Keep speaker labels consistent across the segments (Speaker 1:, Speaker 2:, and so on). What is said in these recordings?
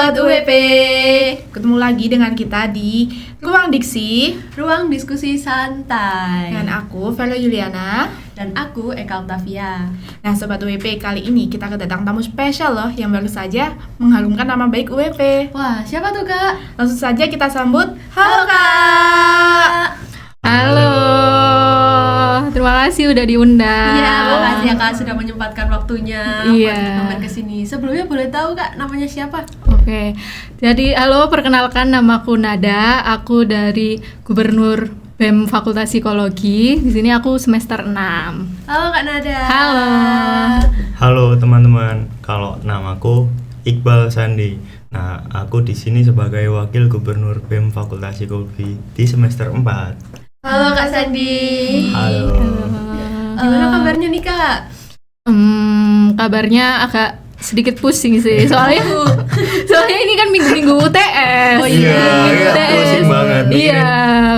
Speaker 1: Sobat UWP,
Speaker 2: Ketemu lagi dengan kita di Ruang Diksi
Speaker 1: ruang diskusi santai.
Speaker 2: dengan aku, Velo Yuliana.
Speaker 1: Dan aku, Eka Octavia.
Speaker 2: Nah, Sobat UWP, kali ini kita kedatangan tamu spesial loh yang baru saja mengharumkan nama baik UWP.
Speaker 1: Wah, siapa tuh Kak?
Speaker 2: Langsung saja kita sambut. Halo Kak!
Speaker 3: Halo, terima kasih udah diundang.
Speaker 1: Iya, makasih ya Kak sudah menyempatkan waktunya
Speaker 3: Iya.
Speaker 1: buat mampir ke sini. Sebelumnya boleh tahu Kak namanya siapa?
Speaker 3: Oke, jadi halo, perkenalkan namaku Nada. Aku dari Gubernur BEM Fakultas Psikologi. Di sini aku semester 6.
Speaker 1: Halo Kak Nada.
Speaker 3: Halo.
Speaker 4: Halo teman-teman, kalau namaku Iqbal Sandi. Nah, aku di sini sebagai wakil gubernur BEM Fakultas Psikologi di semester 4.
Speaker 1: Halo Kak Sandi.
Speaker 4: Halo.
Speaker 1: Gimana kabarnya nih Kak?
Speaker 3: Kabarnya agak sedikit pusing sih. Soalnya ini kan minggu-minggu UTS.
Speaker 1: Oh
Speaker 4: Iya, pusing banget.
Speaker 3: Iya.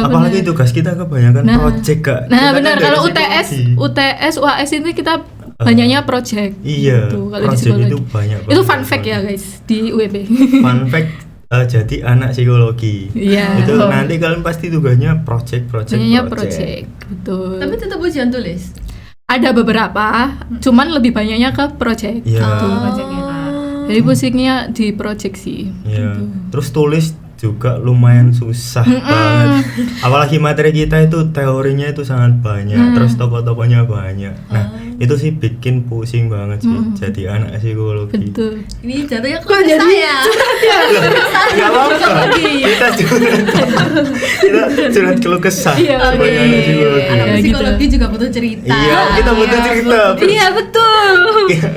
Speaker 4: Apalagi
Speaker 3: benar.
Speaker 4: tugas kita kebanyakan
Speaker 3: Nah.
Speaker 4: project, Kak.
Speaker 3: Nah,
Speaker 4: Kita
Speaker 3: benar,
Speaker 4: kan
Speaker 3: kalau
Speaker 4: dari
Speaker 3: UTS,
Speaker 4: psikologi.
Speaker 3: UAS itu kita banyaknya project.
Speaker 4: Iya,
Speaker 3: Gitu, kalau di
Speaker 4: project
Speaker 3: psikologi.
Speaker 4: itu banyak
Speaker 3: Itu
Speaker 4: banget.
Speaker 3: fun fact ya guys di UWP.
Speaker 4: Fun fact, jadi anak psikologi.
Speaker 3: Iya.
Speaker 4: Itu nanti kalian pasti tugasnya project.
Speaker 3: Banyaknya project, betul.
Speaker 1: Tapi tetap ujian tulis.
Speaker 3: Ada beberapa, cuman lebih banyaknya ke project.
Speaker 4: Iya.
Speaker 2: Projectnya, Kak.
Speaker 3: Jadi pusingnya di project sih.
Speaker 4: Iya.
Speaker 3: Gitu.
Speaker 4: Terus tulis juga lumayan susah banget. Apalagi materi kita itu teorinya itu sangat banyak, terus tokoh-tokohnya banyak. Nah, itu sih bikin pusing banget sih jadi anak psikologi.
Speaker 3: Betul.
Speaker 1: Ini jatuhnya kok jadi saya.
Speaker 4: Enggak apa-apa. Kita curhat keluh kesah
Speaker 3: Iya,
Speaker 4: sebagai
Speaker 3: oke.
Speaker 4: anak psikologi.
Speaker 1: Anak
Speaker 3: Ya, gitu.
Speaker 1: psikologi juga butuh cerita.
Speaker 4: Iya, kita butuh cerita.
Speaker 3: Iya, betul.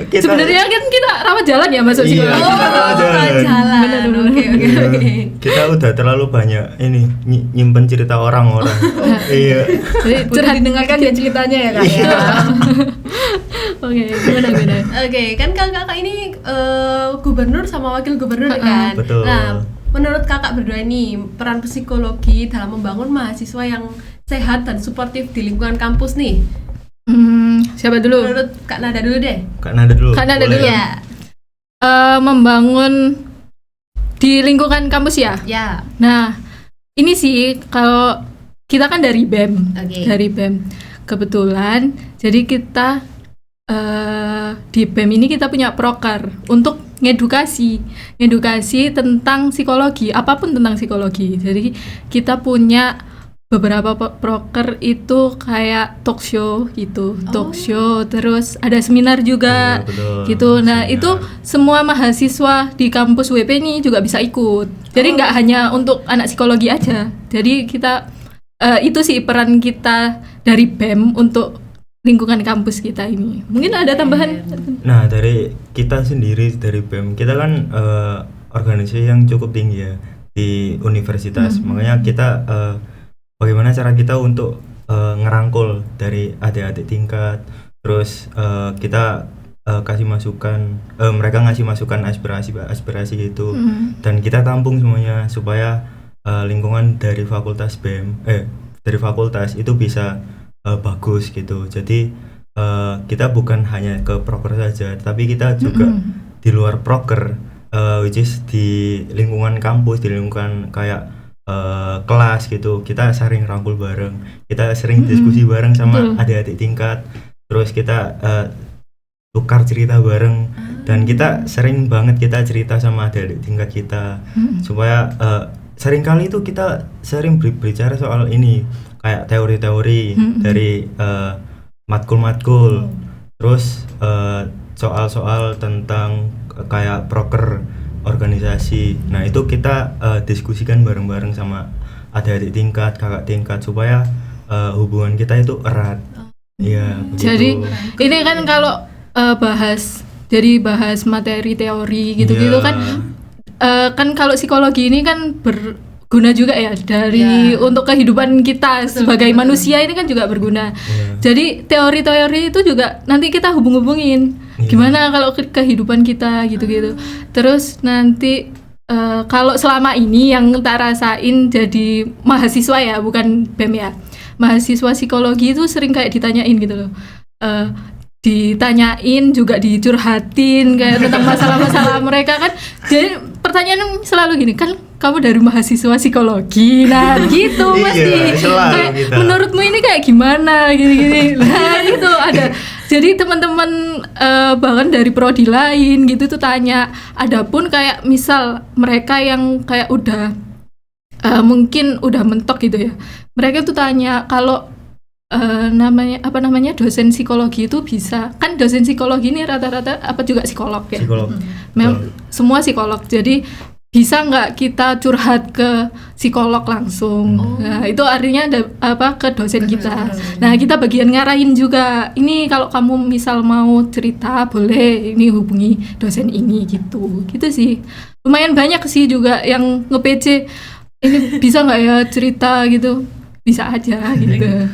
Speaker 4: Kita-
Speaker 3: Sebenarnya kan kita rawat jalan ya masuk
Speaker 4: Iya,
Speaker 3: psikologi.
Speaker 4: kita rawat jalan.
Speaker 1: jalan.
Speaker 3: Benar-benar.
Speaker 1: Oke.
Speaker 4: Iya. Kita udah terlalu banyak ini nyimpen cerita orang-orang. Iya.
Speaker 3: Jadi
Speaker 2: Curhat
Speaker 3: curhat
Speaker 2: didengarkan ya ceritanya ya Kak ya.
Speaker 3: Oke, gimana?
Speaker 1: Oke, kan kakak ini gubernur sama wakil gubernur kan.
Speaker 4: Betul.
Speaker 1: Nah, menurut kakak berdua ini peran psikologi dalam membangun mahasiswa yang sehat dan suportif di lingkungan kampus nih.
Speaker 3: Siapa dulu?
Speaker 1: Menurut Kak Nada dulu deh.
Speaker 4: Kak Nada dulu.
Speaker 3: Kak Nada
Speaker 4: boleh.
Speaker 3: dulu.
Speaker 1: Iya.
Speaker 3: Membangun di lingkungan kampus ya.
Speaker 1: Ya.
Speaker 3: Nah, ini sih kalau kita kan dari BEM,
Speaker 1: Oke.
Speaker 3: dari BEM. Kebetulan, jadi kita di BEM ini kita punya proker untuk ngedukasi tentang psikologi, apapun tentang psikologi. Jadi kita punya beberapa proker itu kayak talk show gitu, talk show, terus ada seminar juga.
Speaker 4: Betul.
Speaker 3: Gitu. Nah,
Speaker 4: Seminar.
Speaker 3: itu semua mahasiswa di kampus WP ini juga bisa ikut. Jadi nggak hanya untuk anak psikologi aja. Jadi kita itu sih peran kita dari BEM untuk lingkungan kampus kita ini. Mungkin ada tambahan?
Speaker 4: Nah, dari kita sendiri dari BEM, kita kan organisasi yang cukup tinggi ya di universitas. Makanya kita bagaimana cara kita untuk ngerangkul dari adik-adik tingkat. Terus kita kasih masukan, mereka ngasih masukan aspirasi gitu. Dan kita tampung semuanya supaya lingkungan dari fakultas BEM dari fakultas itu bisa bagus gitu. Jadi kita bukan hanya ke proker saja, tapi kita juga di luar proker, which is di lingkungan kampus, di lingkungan kayak kelas gitu. Kita sering rangkul bareng, kita sering diskusi bareng sama adik-adik tingkat. Terus kita tukar cerita bareng, dan kita sering banget kita cerita sama adik-adik tingkat kita supaya sering kali itu kita sering berbicara soal ini kayak teori-teori dari matkul-matkul, terus soal-soal tentang kayak proker organisasi. Nah, itu kita diskusikan bareng-bareng sama adik-adik tingkat, kakak tingkat supaya hubungan kita itu erat. Iya, begitu.
Speaker 3: Jadi ini kan kalau bahas materi teori gitu-gitu
Speaker 4: Iya.
Speaker 3: kan kalau psikologi ini kan berguna juga ya dari untuk kehidupan kita sebagai manusia, ini kan juga berguna. Jadi teori-teori itu juga nanti kita hubung-hubungin gimana kalau kehidupan kita gitu-gitu. Terus nanti kalau selama ini yang tak rasain jadi mahasiswa ya, bukan BEM ya, mahasiswa psikologi itu sering kayak ditanyain gitu loh, ditanyain, juga dicurhatin kayak tentang masalah-masalah mereka kan. Jadi pertanyaan selalu gini, kan kamu dari mahasiswa psikologi, nah gitu pasti.
Speaker 4: Iya, selalu
Speaker 3: Kayak,
Speaker 4: kita.
Speaker 3: menurutmu ini kayak gimana gini-gini. Nah itu ada. Jadi teman-teman bahkan dari prodi lain gitu tuh tanya. Adapun kayak misal mereka yang kayak udah mungkin udah mentok gitu ya, mereka tuh tanya kalau namanya dosen psikologi itu bisa, kan dosen psikologi ini rata-rata apa juga psikolog ya,
Speaker 4: Psikolog.
Speaker 3: semua psikolog. Jadi bisa nggak kita curhat ke psikolog langsung? Nah itu artinya ke dosen kita. Nah kita bagian ngarahin juga. Ini kalau kamu misal mau cerita boleh ini hubungi dosen ini gitu sih. Lumayan banyak sih juga yang nge-PC, ini bisa nggak ya cerita gitu? Bisa aja gitu.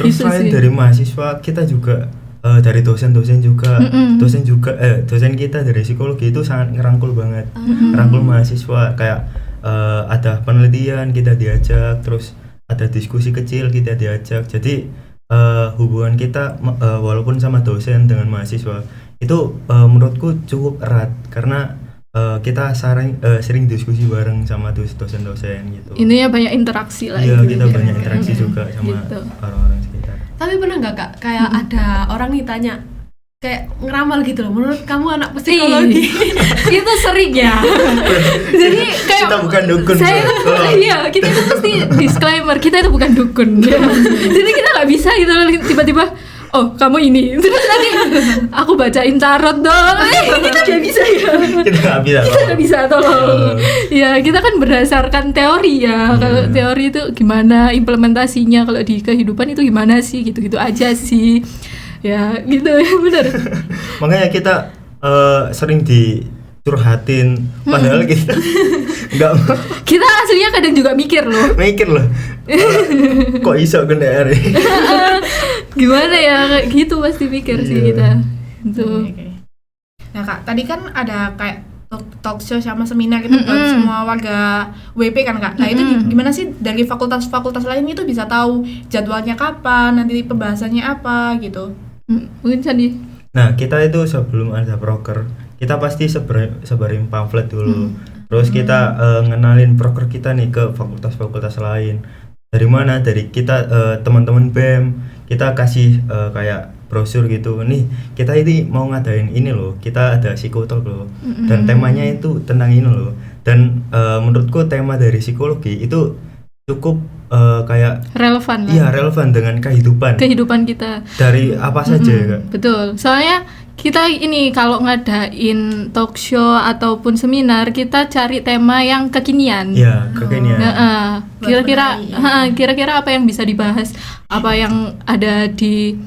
Speaker 4: Terus
Speaker 3: Gitu
Speaker 4: selain
Speaker 3: sih.
Speaker 4: dari mahasiswa, kita juga dari dosen-dosen juga, dosen kita dari psikologi itu sangat ngerangkul banget, ngerangkul mahasiswa. Kayak ada penelitian kita diajak, terus ada diskusi kecil kita diajak. Jadi hubungan kita walaupun sama dosen dengan mahasiswa itu menurutku cukup erat karena kita sering diskusi bareng sama dosen-dosen gitu.
Speaker 3: Ininya banyak interaksi lah.
Speaker 4: Iya,
Speaker 3: itu.
Speaker 4: kita banyak interaksi juga sama
Speaker 3: Gitu.
Speaker 4: orang-orang sekitar.
Speaker 1: Tapi pernah nggak Kak, kayak ada orang nih tanya kayak ngeramal gitu loh, menurut kamu anak psikologi
Speaker 3: Itu sering ya. Jadi kayak
Speaker 4: Kita bukan dukun,
Speaker 3: saya
Speaker 4: Bro.
Speaker 3: iya, kita itu pasti disclaimer, kita itu bukan dukun. Ya. Jadi kita nggak bisa gitu tiba-tiba, oh kamu ini, terus nanti aku bacain tarot dong. Kita nggak bisa ya.
Speaker 4: Kita nggak bisa.
Speaker 3: Kita nggak bisa, tolong. Ya kita kan berdasarkan teori ya. Kalau teori itu gimana implementasinya, kalau di kehidupan itu gimana sih, gitu-gitu aja sih. Ya gitu ya, benar.
Speaker 4: Makanya kita sering dicurhatin, padahal kita nggak
Speaker 3: Kita aslinya kadang juga mikir loh,
Speaker 4: mikir loh. Kok iso kena hari?
Speaker 3: gimana ya, kayak gitu pasti mikir sih
Speaker 4: Iya.
Speaker 3: kita. Itu.
Speaker 2: Oke. Nah Kak, tadi kan ada kayak talk show sama seminar itu buat semua warga WP kan Kak. Nah itu gimana sih dari fakultas-fakultas lain itu bisa tahu jadwalnya kapan, nanti pembahasannya apa gitu?
Speaker 3: Mungkin Sandi.
Speaker 4: Nah, kita itu sebelum ada proker, kita pasti sebarin pamflet dulu. Terus kita ngenalin proker kita nih ke fakultas-fakultas lain. Dari mana? Dari kita teman-teman BEM. Kita kasih kayak brosur gitu. Nih, kita ini mau ngadain ini loh. Kita ada psikotalk loh. Dan temanya itu tentang ini loh. Dan menurutku tema dari psikologi itu cukup kayak
Speaker 3: Relevan lah.
Speaker 4: iya relevan dengan
Speaker 3: Kehidupan kita.
Speaker 4: dari apa saja ya, Kak.
Speaker 3: Betul. Soalnya kita ini kalau ngadain talk show ataupun seminar, kita cari tema yang kekinian.
Speaker 4: Iya, kekinian.
Speaker 3: Kira-kira apa yang bisa dibahas, apa yang ada di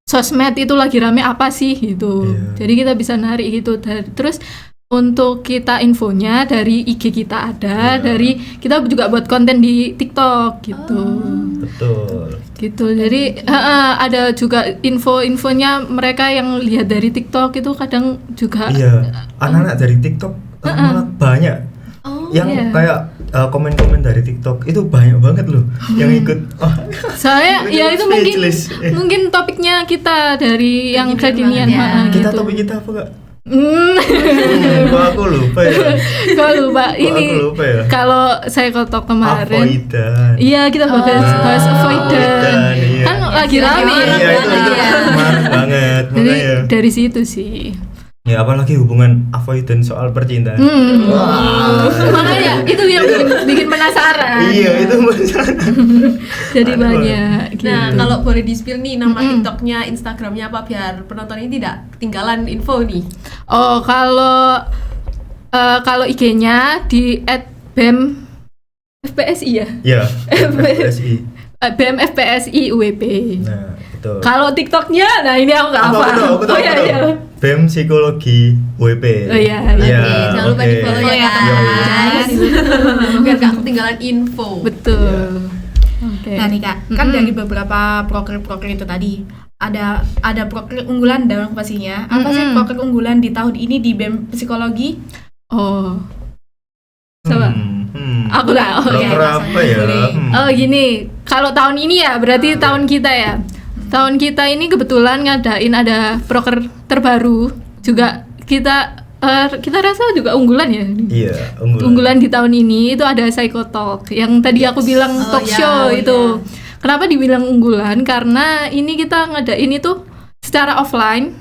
Speaker 3: sosmed itu lagi rame apa sih gitu.
Speaker 4: Iya.
Speaker 3: Jadi kita bisa narik gitu. Terus untuk kita infonya dari IG kita ada, dari kita juga buat konten di TikTok gitu.
Speaker 4: Betul.
Speaker 3: Gitu. Jadi ada juga info-infonya mereka yang lihat dari TikTok itu kadang juga
Speaker 4: Iya, anak-anak dari TikTok malah banyak. Yang
Speaker 3: iya.
Speaker 4: kayak komen-komen dari TikTok itu banyak banget loh yang ikut. Oh,
Speaker 3: soalnya ya itu mungkin
Speaker 4: speechless.
Speaker 3: mungkin topiknya kita dari yang kekinian
Speaker 4: Kita
Speaker 3: gitu.
Speaker 4: topik kita apa, Kak?
Speaker 3: Kok
Speaker 4: Kok aku lupa ya.
Speaker 3: lupa ini
Speaker 4: aku lupa ya?
Speaker 3: kalau saya kotok kemarin.
Speaker 4: Avoidan.
Speaker 3: Iya, kita bahas avoidan.
Speaker 4: Iya.
Speaker 3: Kan lagi rame.
Speaker 4: Iya, itu kemarin banget.
Speaker 3: Jadi
Speaker 4: Makanya.
Speaker 3: dari situ sih.
Speaker 4: Ya apalagi hubungan avoidan soal percintaan.
Speaker 3: Makanya itu yang bikin penasaran.
Speaker 4: Iya, itu masalah.
Speaker 3: Jadi banyak gitu.
Speaker 1: Nah, kalau boleh di-spill nih nama TikToknya, Instagramnya apa biar penonton ini tidak ketinggalan info nih.
Speaker 3: Oh, kalau IG-nya di @bem_fpsi ya.
Speaker 4: Ya, FPSI.
Speaker 3: BEM_FPSI UWP.
Speaker 4: Nah, betul.
Speaker 3: Kalau TikToknya, nah ini aku nggak hafal.
Speaker 4: Aku tahu.
Speaker 3: Iya.
Speaker 4: BEM Psikologi WP.
Speaker 3: Oh, iya.
Speaker 4: Iya,
Speaker 1: Oke, jangan lupa
Speaker 4: oke.
Speaker 1: di-follow ya
Speaker 2: Iya,
Speaker 1: guys. Biar gak ketinggalan info.
Speaker 3: Betul. Oke.
Speaker 2: Nah nih Kak, kan dari beberapa proker-proker itu tadi ada proker unggulan dong pastinya. Apa sih proker unggulan di tahun ini di BEM Psikologi?
Speaker 3: Oh. Coba. Aku lah.
Speaker 4: Proker apa ya?
Speaker 2: boleh.
Speaker 3: Oh gini, kalau tahun ini ya berarti tahun kita ya. tahun kita ini kebetulan ngadain ada proker terbaru juga kita rasa juga unggulan ya.
Speaker 4: Iya,
Speaker 3: Unggulan di tahun ini itu ada Psychotalk yang tadi aku bilang talk show itu. Kenapa dibilang unggulan? Karena ini kita ngadain itu secara offline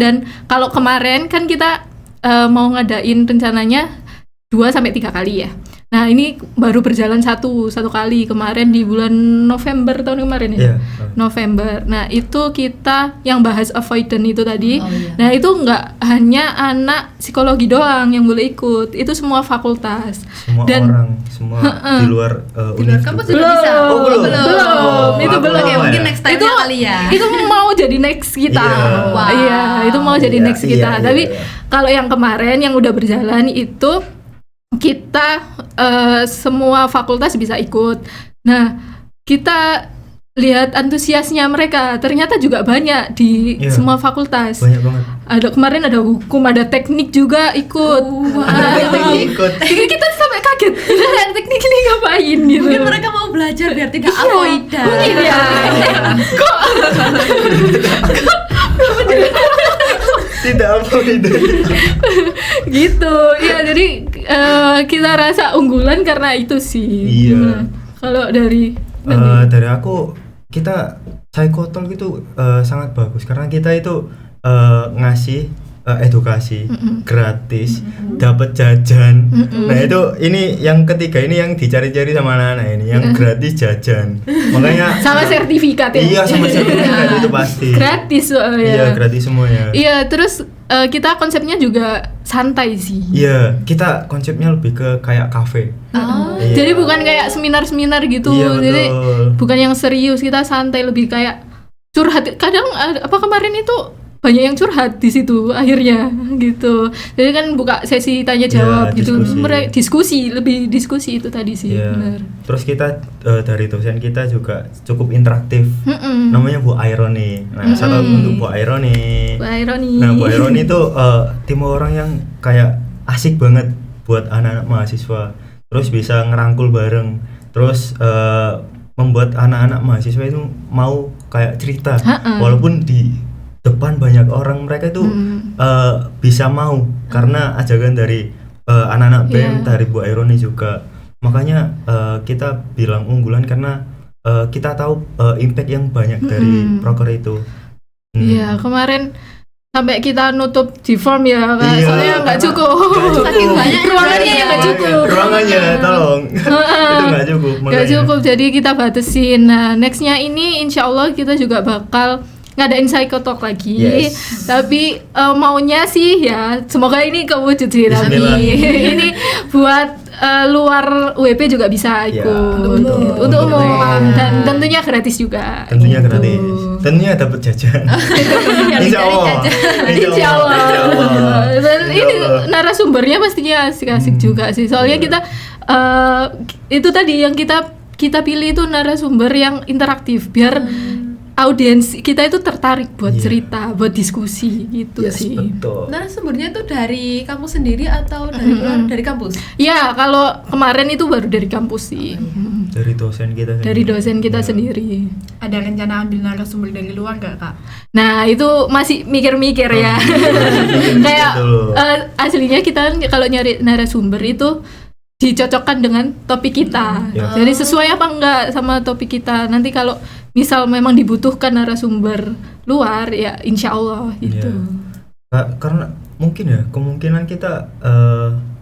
Speaker 3: dan kalau kemarin kan kita mau ngadain rencananya 2-3 kali ya. Nah ini baru berjalan satu kali kemarin di bulan November tahun kemarin ya. November. Nah itu kita yang bahas avoidant itu tadi. Nah itu nggak hanya anak psikologi doang yang boleh ikut, itu semua fakultas.
Speaker 4: Semua orang, semua di luar
Speaker 1: Di luar kampus juga bisa.
Speaker 3: Belum. Itu belum.
Speaker 1: Oke, mungkin next time kali ya.
Speaker 3: Itu mau jadi next kita. Iya, itu mau jadi next kita. Tapi kalau yang kemarin yang udah berjalan itu kita semua fakultas bisa ikut. Nah, kita lihat antusiasnya mereka. Ternyata juga banyak di semua fakultas.
Speaker 4: Banyak banget.
Speaker 3: Kemarin ada hukum, ada teknik juga ikut.
Speaker 4: Ikut.
Speaker 3: Kita sampai kaget. Yang teknik ini ngapain gitu.
Speaker 1: Mungkin mereka mau belajar biar tidak avoidan.
Speaker 3: Mungkin ya.
Speaker 4: Tidak avoidan.
Speaker 3: Gitu. Ya, jadi kita rasa unggulan karena itu sih.
Speaker 4: Iya.
Speaker 3: Kalau dari
Speaker 4: aku, kita Psychotalk itu sangat bagus karena kita itu ngasih edukasi gratis, dapat jajan. Nah itu ini yang ketiga ini yang dicari-cari sama anak-anak ini, yang gratis jajan. Makanya
Speaker 3: sama sertifikat ya.
Speaker 4: Iya, sama sertifikat itu pasti.
Speaker 3: Gratis soalnya.
Speaker 4: Iya, gratis semuanya.
Speaker 3: Iya, terus kita konsepnya juga santai sih.
Speaker 4: Iya, kita konsepnya lebih ke kayak kafe. Iya.
Speaker 3: Jadi bukan kayak seminar-seminar gitu.
Speaker 4: Iya,
Speaker 3: Jadi
Speaker 4: betul.
Speaker 3: bukan yang serius, kita santai, lebih kayak curhat. Kadang kemarin itu banyak yang curhat di situ akhirnya gitu. Jadi kan buka sesi tanya jawab gitu.
Speaker 4: Diskusi.
Speaker 3: Lebih diskusi itu tadi sih.
Speaker 4: Iya.
Speaker 3: Benar.
Speaker 4: Terus kita dari dosen kita juga cukup interaktif. Namanya Bu Irony. Nah, satu untuk Bu Irony.
Speaker 3: Bu Irony.
Speaker 4: Nah, Bu Irony itu tim orang yang kayak asik banget buat anak-anak mahasiswa. Terus bisa ngerangkul bareng. Terus membuat anak-anak mahasiswa itu mau kayak cerita. Walaupun di depan banyak orang, mereka itu bisa mau karena ajakan dari anak-anak BEM, dari Bu Irony juga. Makanya kita bilang unggulan karena kita tahu impact yang banyak dari proker itu.
Speaker 3: Iya, kemarin sampai kita nutup di form ya, Kak. Soalnya nggak cukup.
Speaker 1: Saking banyak
Speaker 3: ruangannya yang nggak cukup.
Speaker 4: Ruangannya, tolong. Itu nggak cukup.
Speaker 3: Nggak cukup, jadi kita batasin. Nah, nextnya ini insya Allah kita juga bakal ngadain Psychotalk lagi. Tapi maunya sih ya semoga ini kewujud sih. Tapi ini buat luar WP juga bisa ikut untuk umum dan tentunya gratis juga.
Speaker 4: Tentunya gratis. Tentunya dapat jajan. Insya Allah.
Speaker 3: Dan ini narasumbernya pastinya asik-asik juga sih. Soalnya kita itu tadi yang kita pilih itu narasumber yang interaktif biar audiens kita itu tertarik buat cerita, buat diskusi gitu sih.
Speaker 4: Betul.
Speaker 1: Narasumbernya itu dari kampus sendiri atau dari luar, dari kampus?
Speaker 3: Ya, kalau kemarin itu baru dari kampus sih.
Speaker 4: Dari dosen kita sendiri.
Speaker 3: Dari dosen kita sendiri.
Speaker 2: Ada rencana ambil narasumber dari luar nggak, Kak?
Speaker 3: Nah, itu masih mikir-mikir ya. Kayak aslinya kita kan kalau nyari narasumber itu dicocokkan dengan topik kita. Jadi sesuai apa enggak sama topik kita. Nanti kalau misal memang dibutuhkan narasumber luar ya insya Allah gitu.
Speaker 4: Karena mungkin ya kemungkinan kita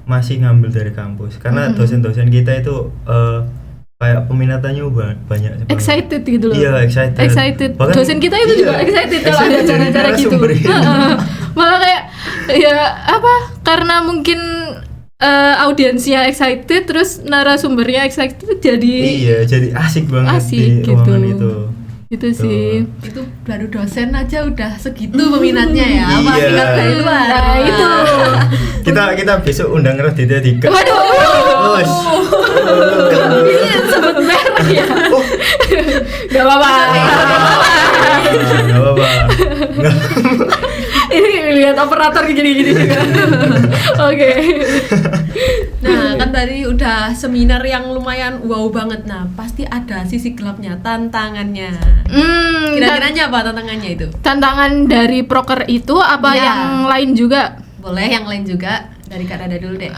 Speaker 4: masih ngambil dari kampus karena dosen-dosen kita itu kayak peminatannya banyak.
Speaker 3: Excited gitu loh.
Speaker 4: Iya, excited.
Speaker 3: Bahkan, dosen kita itu juga excited kalau ada acara-acara gitu. Malah kayak ya karena mungkin audiensnya excited terus narasumbernya excited jadi
Speaker 4: asik banget di
Speaker 3: gitu.
Speaker 4: ruangan itu.
Speaker 3: Itu sih.
Speaker 1: Itu baru dosen aja udah segitu peminatnya ya. Apalagi kalau dari luar.
Speaker 3: Nah, itu.
Speaker 4: Kita besok undang Raditya Dika.
Speaker 3: Waduh. Ini sebut merek ya. Gak apa-apa.
Speaker 4: Gak apa-apa.
Speaker 3: Ini lihat operator gini-gini juga. Oke.
Speaker 1: Nah, kan berarti udah seminar yang lumayan wow banget. Nah, pasti ada sisi gelapnya, tantangannya. Kira-kiranya apa tantangannya itu?
Speaker 3: Tantangan dari proker itu apa
Speaker 1: Iya.
Speaker 3: yang lain juga?
Speaker 1: Boleh yang lain juga, dari Kak Dada dulu deh.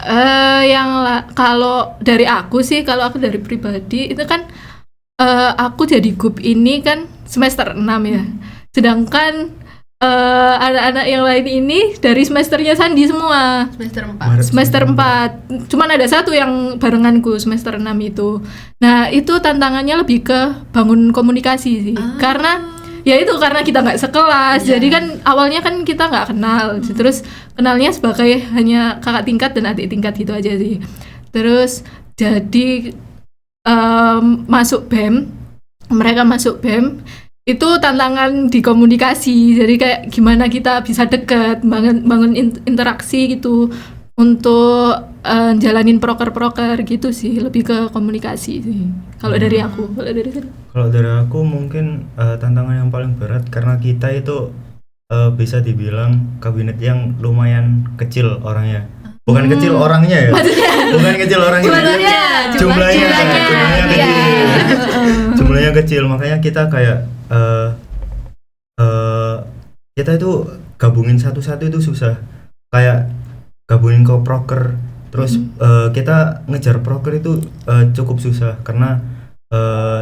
Speaker 3: Kalau dari aku sih, kalau aku dari pribadi itu kan aku jadi gup ini kan semester 6 ya. Sedangkan anak-anak yang lain ini dari semesternya Sandi semua.
Speaker 1: Semester 4.
Speaker 4: Maret.
Speaker 3: Semester 4. Cuman ada satu yang barenganku semester 6 itu. Nah, itu tantangannya lebih ke bangun komunikasi sih. Karena ya itu karena kita nggak sekelas. Jadi kan awalnya kan kita nggak kenal. Terus kenalnya sebagai hanya kakak tingkat dan adik tingkat gitu aja sih. Terus jadi masuk BEM. Mereka masuk BEM. Itu tantangan di komunikasi, jadi kayak gimana kita bisa deket, bangun interaksi gitu untuk jalanin proker-proker gitu sih, lebih ke komunikasi sih. Kalau dari aku,
Speaker 4: Kalau dari aku mungkin tantangan yang paling berat karena kita itu bisa dibilang kabinet yang lumayan kecil orangnya. Bukan kecil orangnya ya. Bukan kecil orangnya. Jumlahnya kecil. Jumlahnya kecil, makanya kita kayak kita itu gabungin satu-satu itu susah. Kayak gabungin ke proker, terus kita ngejar proker itu cukup susah karena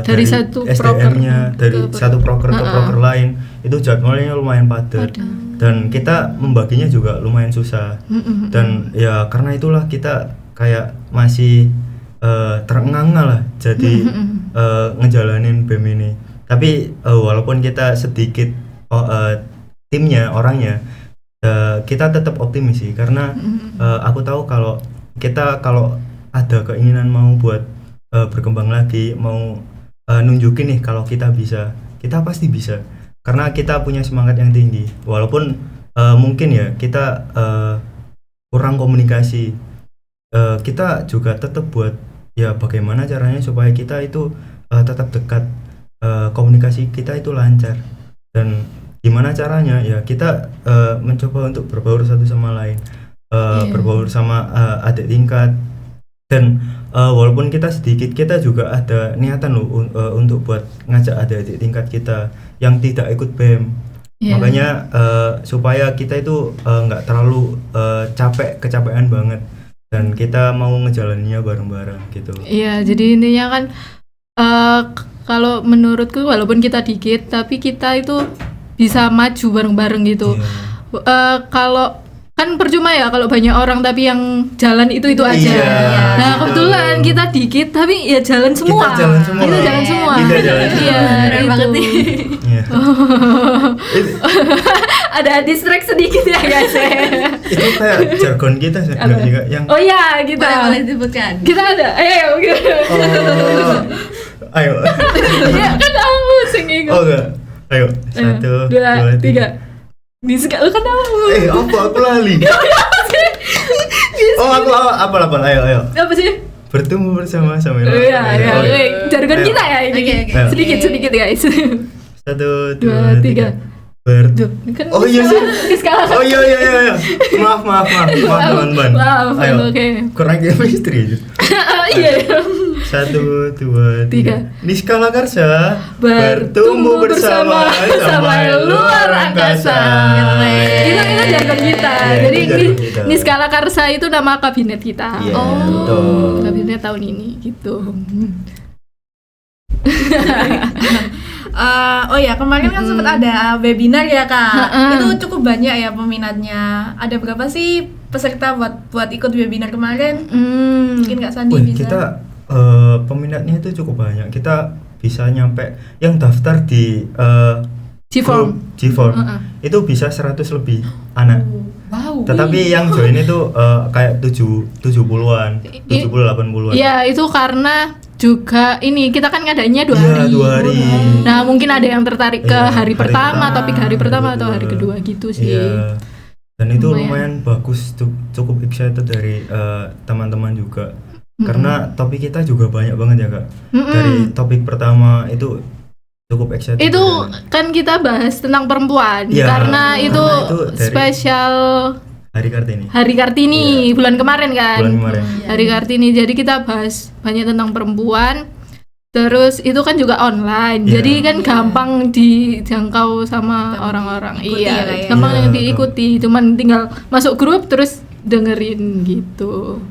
Speaker 3: dari satu
Speaker 4: SDM-nya
Speaker 3: proker
Speaker 4: dari
Speaker 3: ke
Speaker 4: satu proker ke proker lain itu jadwalnya lumayan padat dan kita membaginya juga lumayan susah. Dan ya karena itulah kita kayak masih terengah-engah lah jadi ngejalanin BEM ini. Tapi walaupun kita sedikit timnya orangnya kita tetap optimis sih karena aku tahu kalau kita kalau ada keinginan mau buat berkembang lagi, mau nunjukin nih kalau kita bisa, kita pasti bisa karena kita punya semangat yang tinggi. Walaupun mungkin ya kita kurang komunikasi, kita juga tetap buat ya bagaimana caranya supaya kita itu tetap dekat, komunikasi kita itu lancar. Dan gimana caranya ya kita mencoba untuk berbaur satu sama lain, berbaur sama adik tingkat. Dan walaupun kita sedikit, kita juga ada niatan loh untuk buat ngajak adik-adik tingkat kita yang tidak ikut BEM. Makanya supaya kita itu nggak terlalu kecapean banget dan kita mau ngejalaninnya bareng-bareng gitu.
Speaker 3: Iya, jadi intinya kan kalau menurutku walaupun kita dikit tapi kita itu bisa maju bareng-bareng gitu. Kalau kan percuma ya kalau banyak orang tapi yang jalan itu aja. Nah, kebetulan kita dikit tapi ya jalan semua.
Speaker 4: Kita jalan semua.
Speaker 3: Iya,
Speaker 1: Keren banget nih.
Speaker 4: Iya.
Speaker 3: Ada distract sedikit ya guys.
Speaker 4: Itu kayak jargon kita sebenarnya juga yang
Speaker 3: Oh iya, kita
Speaker 1: Boleh disebutkan.
Speaker 3: kita ada. Ayo.
Speaker 4: ayo.
Speaker 3: Ya kan kamu sing ikut.
Speaker 4: Oh enggak. Ayo, 1, 2, 3.
Speaker 3: Bisa lu kan tahu.
Speaker 4: Aku lali. Aku apa? Ayo.
Speaker 3: Apa sih?
Speaker 4: Bertemu bersama
Speaker 3: Iya,
Speaker 4: Oke.
Speaker 3: jargon
Speaker 4: Ayo.
Speaker 3: kita ya ini.
Speaker 1: Oke.
Speaker 3: Sedikit guys.
Speaker 4: 1, 2, 3.
Speaker 3: Kan
Speaker 4: Oh iya sih.
Speaker 3: Skala.
Speaker 4: Oh iya. Maaf teman-teman.
Speaker 3: Maaf,
Speaker 4: Ayo.
Speaker 3: oke.
Speaker 4: Kurang chemistry aja.
Speaker 3: Iya.
Speaker 4: 1, 2, 3. Niskala Karsa
Speaker 3: Bertumbuh bersama sampai luar angkasa. Itu jargon kita.
Speaker 4: Iya,
Speaker 3: Jadi
Speaker 4: itu jargon kita.
Speaker 3: Niskala Karsa itu nama kabinet kita.
Speaker 4: Iya, betul.
Speaker 3: Kabinet tahun ini gitu.
Speaker 2: Oh ya, kemarin kan sempat ada webinar ya Kak. Itu cukup banyak ya peminatnya. Ada berapa sih peserta buat ikut webinar kemarin? Mungkin Kak Sandi bisa.
Speaker 4: Kita peminatnya itu cukup banyak. Kita bisa nyampe yang daftar di
Speaker 3: G-Form.
Speaker 4: G-Form itu bisa 100 lebih anak.
Speaker 3: Wow.
Speaker 4: Tetapi yang join itu kayak 70-an, 70-80-an.
Speaker 3: Iya, itu karena juga ini kita kan ngadainnya 2
Speaker 4: Iya,
Speaker 3: hari.
Speaker 4: 2 hari.
Speaker 3: Nah, mungkin ada yang tertarik ke
Speaker 4: Iya,
Speaker 3: hari pertama, topik hari pertama atau
Speaker 4: kedua.
Speaker 3: hari kedua gitu sih.
Speaker 4: Iya. Dan itu
Speaker 3: Lumayan.
Speaker 4: lumayan bagus, cukup excited dari teman-teman juga. Karena topik kita juga banyak banget ya Kak. Dari topik pertama itu cukup excited.
Speaker 3: Itu kan kita bahas tentang perempuan
Speaker 4: Iya,
Speaker 3: karena itu
Speaker 4: dari-
Speaker 3: spesial
Speaker 4: Hari Kartini.
Speaker 3: Hari Kartini bulan kemarin kan.
Speaker 4: Bulan kemarin.
Speaker 3: Hari Kartini. Jadi kita bahas banyak tentang perempuan. Terus itu kan juga online.
Speaker 4: Iya.
Speaker 3: Jadi kan gampang dijangkau sama orang-orang.
Speaker 2: Diikuti ya,
Speaker 3: Iya,
Speaker 2: Kak, ya.
Speaker 3: gampang
Speaker 4: Iya,
Speaker 3: diikuti. Cuman tinggal masuk grup terus dengerin gitu.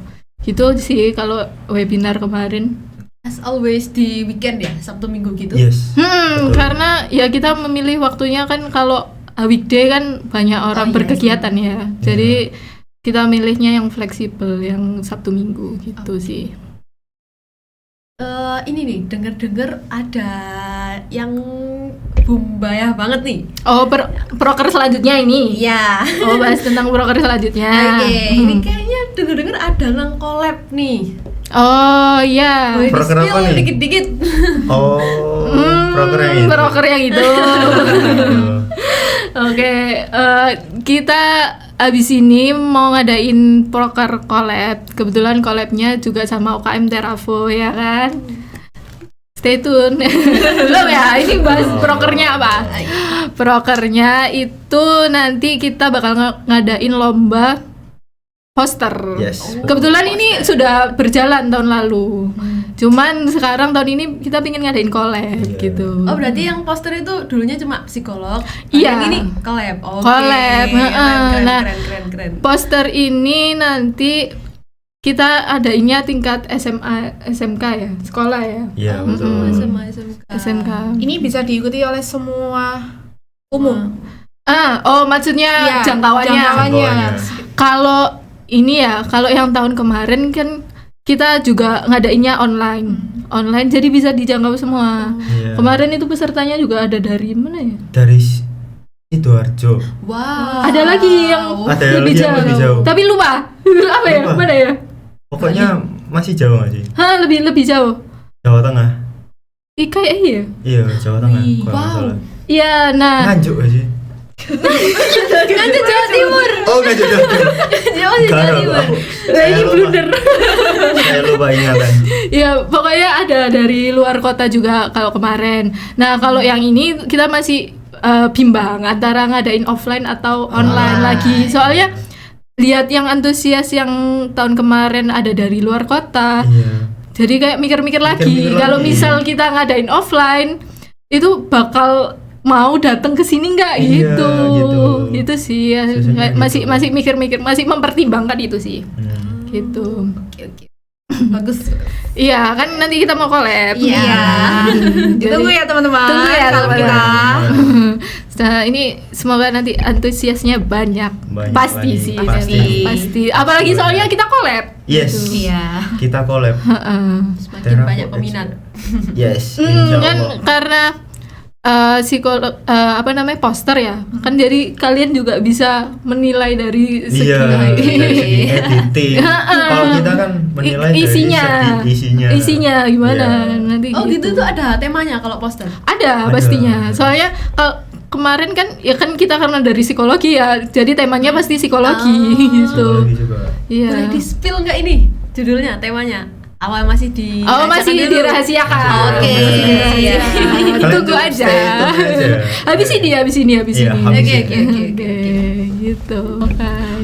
Speaker 3: Gitu sih kalau webinar kemarin.
Speaker 1: As always di weekend ya, Sabtu Minggu gitu.
Speaker 4: Yes. Betul.
Speaker 3: Karena ya kita memilih waktunya kan kalau weekday kan banyak orang
Speaker 1: iya
Speaker 3: berkegiatan ya. Jadi kita milihnya yang fleksibel, yang Sabtu Minggu gitu sih.
Speaker 1: Ini nih, denger-denger ada yang bumbayah banget nih.
Speaker 3: Oh, proker selanjutnya ini.
Speaker 1: Iya.
Speaker 3: Oh, bahas tentang proker selanjutnya.
Speaker 1: Oke, ini kayaknya denger-denger ada yang collab nih.
Speaker 3: Oh, iya.
Speaker 1: Boleh
Speaker 4: Proker apa
Speaker 1: di-spill
Speaker 4: nih?
Speaker 1: dikit-dikit.
Speaker 4: Oh, proker yang itu.
Speaker 3: Proker yang itu. Oke, kita abis ini mau ngadain proker collab. Kebetulan collabnya juga sama UKM Terafo ya kan. Stay tune. Belum ya, ini bahas prokernya apa? Prokernya itu nanti kita bakal ngadain lomba poster.
Speaker 4: Yes.
Speaker 3: Kebetulan ini sudah berjalan tahun lalu. Cuman sekarang tahun ini kita pengen ngadain collab
Speaker 4: Iya.
Speaker 3: gitu.
Speaker 1: Oh, berarti yang poster itu dulunya cuma psikolog.
Speaker 3: Iya.
Speaker 1: Yang ini collab. Oke.
Speaker 3: Collab,
Speaker 1: Keren,
Speaker 3: nah,
Speaker 1: keren.
Speaker 3: Poster ini nanti kita adainnya tingkat SMA, SMK ya, sekolah ya.
Speaker 4: Iya, betul.
Speaker 1: SMA, SMK.
Speaker 3: SMK.
Speaker 2: Ini bisa diikuti oleh semua umum.
Speaker 3: Maksudnya
Speaker 2: Iya,
Speaker 3: jangkauannya.
Speaker 4: Jangkauannya.
Speaker 3: Kalau ini ya, kalau yang tahun kemarin kan kita juga ngadainnya online. Online jadi bisa dijangkau semua.
Speaker 4: Iya.
Speaker 3: Kemarin itu pesertanya juga ada dari mana ya?
Speaker 4: Dari Sidoarjo.
Speaker 1: Wow.
Speaker 3: Ada lagi yang
Speaker 4: Ada
Speaker 3: lebih
Speaker 4: lagi yang
Speaker 3: jauh.
Speaker 4: lebih jauh.
Speaker 3: Tapi lupa. Apa ya?
Speaker 4: Lupa.
Speaker 3: Mana ya?
Speaker 4: Pokoknya masih jauh nggak sih?
Speaker 3: Hah, lebih jauh.
Speaker 4: Jawa Tengah.
Speaker 3: Kayak iya.
Speaker 4: Iya, Jawa Tengah.
Speaker 1: Wih,
Speaker 4: Kalau nggak
Speaker 1: wow.
Speaker 4: salah.
Speaker 3: Iya, nah.
Speaker 4: Nganjuk nggak sih?
Speaker 1: Nganjuk Jawa Timur.
Speaker 4: Oh, nganjuk Jawa Timur.
Speaker 1: Jawa
Speaker 4: Nggak
Speaker 1: Jawa
Speaker 4: tahu,
Speaker 1: Timur.
Speaker 4: aku.
Speaker 3: Lah
Speaker 4: Saya
Speaker 3: ini
Speaker 4: lupa.
Speaker 3: blunder.
Speaker 4: Saya lupa ingatan.
Speaker 3: Ya, pokoknya ada dari luar kota juga kalau kemarin. Nah, kalau yang ini kita masih bimbang antara ngadain offline atau online lagi. Soalnya lihat yang antusias yang tahun kemarin ada dari luar kota.
Speaker 4: Iya.
Speaker 3: Jadi kayak mikir-mikir lagi.
Speaker 4: Mikir-mikir
Speaker 3: Kalau
Speaker 4: lagi.
Speaker 3: misal kita ngadain offline itu bakal mau datang ke sini nggak
Speaker 4: Iya,
Speaker 3: gitu.
Speaker 4: gitu.
Speaker 3: Gitu sih. Ya.
Speaker 4: Susahnya gitu.
Speaker 3: Masih mikir-mikir, masih mempertimbangkan itu sih.
Speaker 4: Hmm.
Speaker 3: Gitu.
Speaker 1: Oke. Bagus.
Speaker 3: Iya, kan nanti kita mau collab.
Speaker 1: Iya.
Speaker 2: Ditunggu ya teman-teman.
Speaker 3: Tunggu ya,
Speaker 2: kalau
Speaker 3: teman-teman.
Speaker 2: kita.
Speaker 3: Nah, ini semoga nanti antusiasnya banyak.
Speaker 4: Banyak
Speaker 3: Pasti
Speaker 4: lagi,
Speaker 3: sih,
Speaker 4: pasti.
Speaker 3: pasti. Apalagi soalnya kita collab.
Speaker 4: Yes.
Speaker 2: Iya.
Speaker 4: Kita collab.
Speaker 3: Heeh.
Speaker 1: Semakin
Speaker 4: Terafo
Speaker 1: banyak peminat.
Speaker 4: Yes, insya
Speaker 3: Kan
Speaker 4: Allah.
Speaker 3: karena psikolog poster ya. Kan jadi kalian juga bisa menilai dari segi
Speaker 4: Iya, dari segi editing. Kalau kita kan menilai dari
Speaker 3: isinya.
Speaker 4: segi isinya.
Speaker 3: Isinya gimana
Speaker 4: Iya.
Speaker 3: nanti.
Speaker 1: Oh, gitu tuh ada temanya kalau poster.
Speaker 3: Ada
Speaker 4: Ada.
Speaker 3: pastinya. Soalnya kalau kemarin kan ya kan kita karena dari psikologi ya. Jadi temanya pasti psikologi gitu.
Speaker 4: Psikologi juga.
Speaker 3: Iya.
Speaker 1: Boleh di-spill nggak ini judulnya, temanya? Awal masih di
Speaker 3: Masih dirahasiakan.
Speaker 1: Oke.
Speaker 3: Iya.
Speaker 4: Kalian
Speaker 3: Tunggu
Speaker 4: tuh
Speaker 3: aja.
Speaker 4: stay tune aja.
Speaker 3: Habis ini.
Speaker 4: Iya, habis
Speaker 1: Oke,
Speaker 4: ini.
Speaker 1: oke.
Speaker 3: Gitu.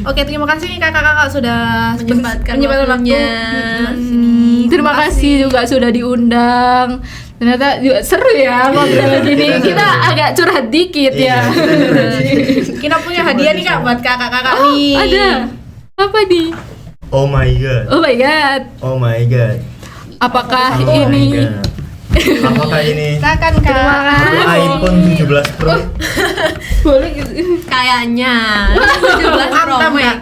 Speaker 2: Oke, terima kasih nih kakak-kakak sudah
Speaker 1: Menyempatkan
Speaker 2: waktu
Speaker 1: waktunya.
Speaker 2: di sini.
Speaker 3: Terima kasih juga sudah diundang. Ternyata juga seru ya ngobrol gini. Kita agak curhat dikit ya.
Speaker 2: Kita punya hadiah nih kak buat kakak-kakak nih.
Speaker 3: Ada. Apa nih?
Speaker 4: Oh my god.
Speaker 3: Oh my god.
Speaker 4: Oh my god.
Speaker 3: Apakah
Speaker 4: Oh my
Speaker 3: ini
Speaker 4: god. Apakah ini
Speaker 2: Silakan kak.
Speaker 4: iPhone 17 Pro?
Speaker 3: boleh gitu?
Speaker 1: Kayaknya 17 Pro
Speaker 2: Antam ya.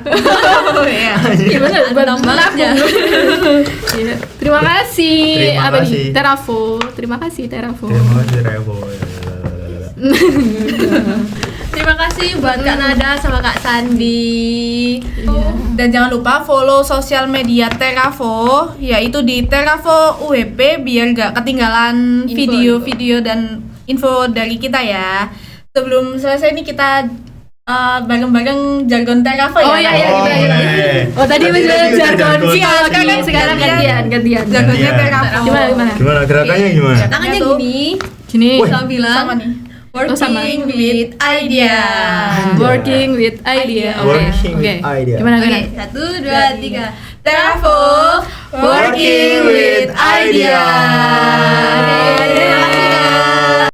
Speaker 2: Oh iya.
Speaker 3: Gimana?
Speaker 1: Antam banget ya.
Speaker 3: Iya. Terima kasih.
Speaker 4: Terima
Speaker 3: Apa
Speaker 4: kasih.
Speaker 3: nih? Terafo. Terima kasih Terafo.
Speaker 4: Terima kasih Revo.
Speaker 1: Terima kasih buat Kak Nada sama Kak Sandi.
Speaker 2: Dan jangan lupa follow sosial media Terafo, yaitu di Terafo UWP biar gak ketinggalan
Speaker 1: Info,
Speaker 2: video-video dan info dari kita ya. Sebelum selesai nih kita bareng-bareng jargon Terafo ya.
Speaker 3: Oh iya, iya,
Speaker 4: Oh,
Speaker 3: kita.
Speaker 4: iya.
Speaker 3: Oh tadi
Speaker 4: Tadi
Speaker 3: udah
Speaker 4: udah
Speaker 3: jargon
Speaker 4: jargon.
Speaker 3: psikologi, sekarang gantian.
Speaker 2: Jargonnya
Speaker 4: Gantian.
Speaker 2: Terafo.
Speaker 3: Gimana?
Speaker 4: Gimana gerakannya gimana?
Speaker 1: Tangannya
Speaker 2: tuh.
Speaker 1: gini.
Speaker 3: Gini.
Speaker 4: Woi.
Speaker 1: Sama bilang
Speaker 2: Sama nih.
Speaker 1: Working with idea.
Speaker 3: Working with idea. Oke.
Speaker 4: Working
Speaker 3: Oke.
Speaker 4: with idea.
Speaker 3: Gimana
Speaker 1: Oke,
Speaker 3: gimana?
Speaker 1: 1, 2, 3. Travel, working with idea. Oke, terima kasih